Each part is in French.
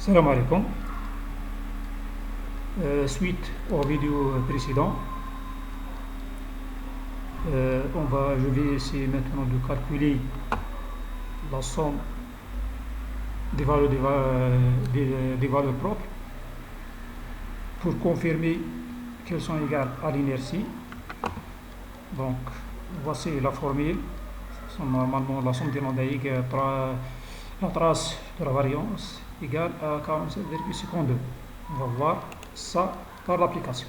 Salam alaikum. Suite aux vidéos précédentes, je vais essayer maintenant de calculer la somme des valeurs, des valeurs propres pour confirmer qu'elles sont égales à l'inertie. Donc, voici la formule. Normalement, la somme des lambda égale la trace de la variance égale à 47,52. On va voir ça par l'application.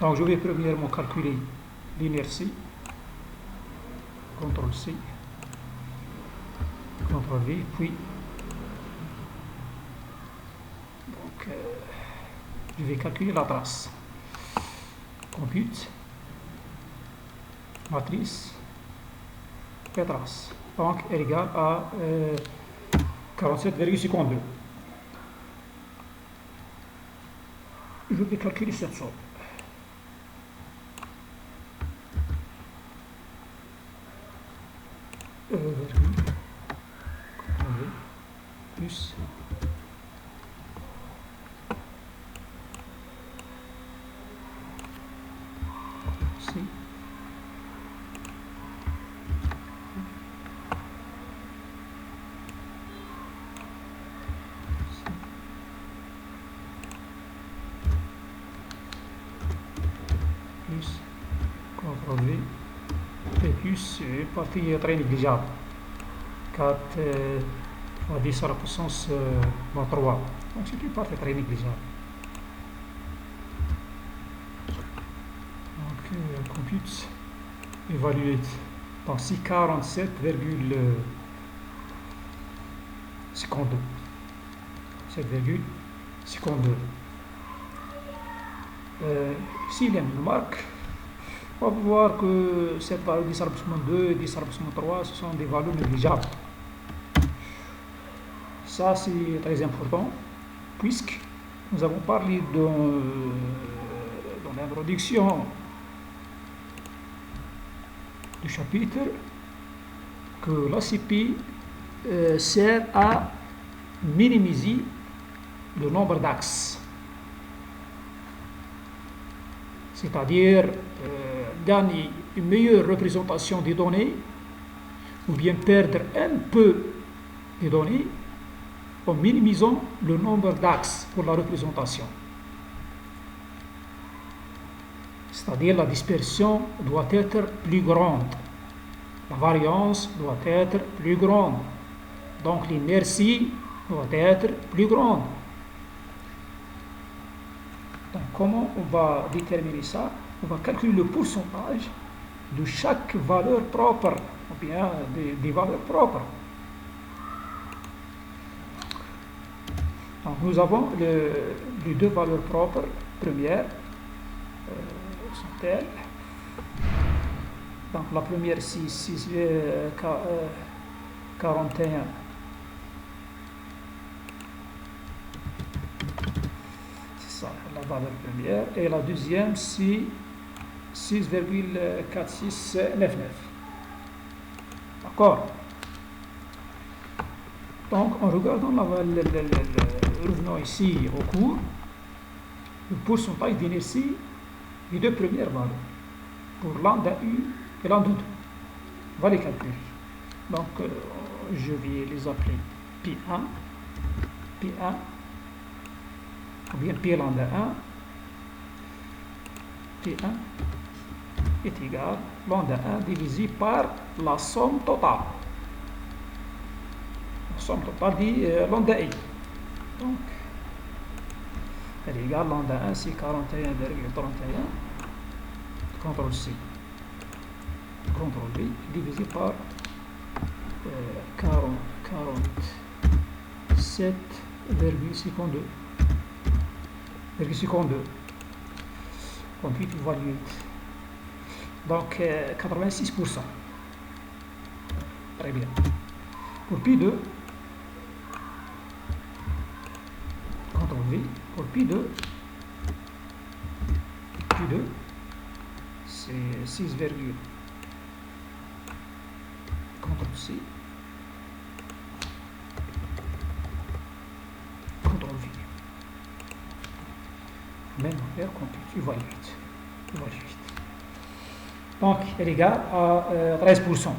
Donc, je vais premièrement calculer l'inertie. CTRL-C, CTRL-V, puis donc, je vais calculer la trace. Compute, matrice, et trace. Donc, elle est égale à 47,52. Je vais calculer cette somme. Plus C plus CTRL V et plus une partie très négligeable 4 fois 10 à la puissance 3. Donc c'est une partie très négligeable. Donc compute évalué dans 47,52. 7,52. Ici il y a une marque. On va voir que cette valeur 10 à la puissance 2 et 10 à la puissance 3, ce sont des valeurs négligeables. Ça, c'est très important, puisque nous avons parlé dans l'introduction du chapitre que l'ACP sert à minimiser le nombre d'axes. C'est-à-dire gagner une meilleure représentation des données ou bien perdre un peu des données en minimisant le nombre d'axes pour la représentation. C'est-à-dire la dispersion doit être plus grande, la variance doit être plus grande, donc l'inertie doit être plus grande. Donc comment on va déterminer ça? On va calculer le pourcentage de chaque valeur propre, ou bien des valeurs propres. Donc nous avons les deux valeurs propres. Première sont telles. Donc la première, c'est 41. C'est ça, la valeur première. Et la deuxième, c'est 6,4699. D'accord? Donc, en regardant revenons ici au cours, le pourcentage d'inertie des deux premières valeurs, pour lambda 1 et lambda 2. On va les calculer. Donc, je vais les appeler P1, P1, ou bien P lambda 1, P1 est égal à lambda 1 divisé par la somme totale. La somme totale dit lambda I. Donc, elle est égale lambda 1, c'est 41,31. CTRL-C, CTRL-V, divisé par 47,52. Compute évalué. Donc 86%. Très bien. Pour P2, CTRL-V, pour P2, c'est 6, CTRL-C, vers compute evaluate. Donc, elle est égale à 13%.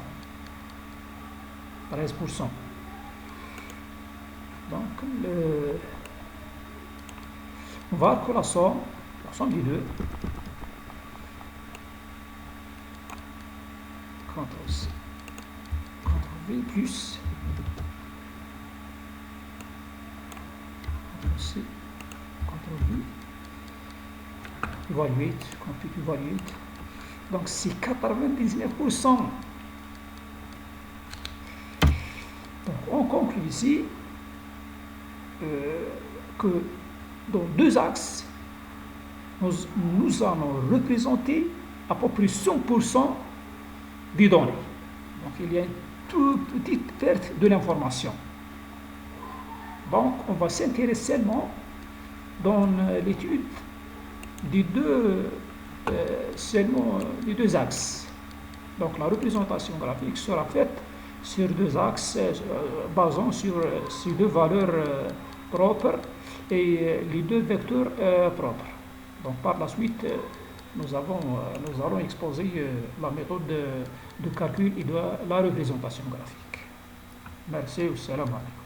13%. Donc, on va voir que la somme des deux, CTRL-C, CTRL-V plus CTRL-C, CTRL-V, evaluate, compute evaluate. Donc, c'est 99%. Donc, on conclut ici que dans deux axes, nous allons représenter à peu près 100% des données. Donc, il y a une toute petite perte de l'information. Donc, on va s'intéresser seulement dans l'étude des deux axes. Donc, la représentation graphique sera faite sur deux axes basant sur ces deux valeurs propres et les deux vecteurs propres. Donc, par la suite, nous allons exposer la méthode de calcul et de la représentation graphique. Merci, salam alaikum.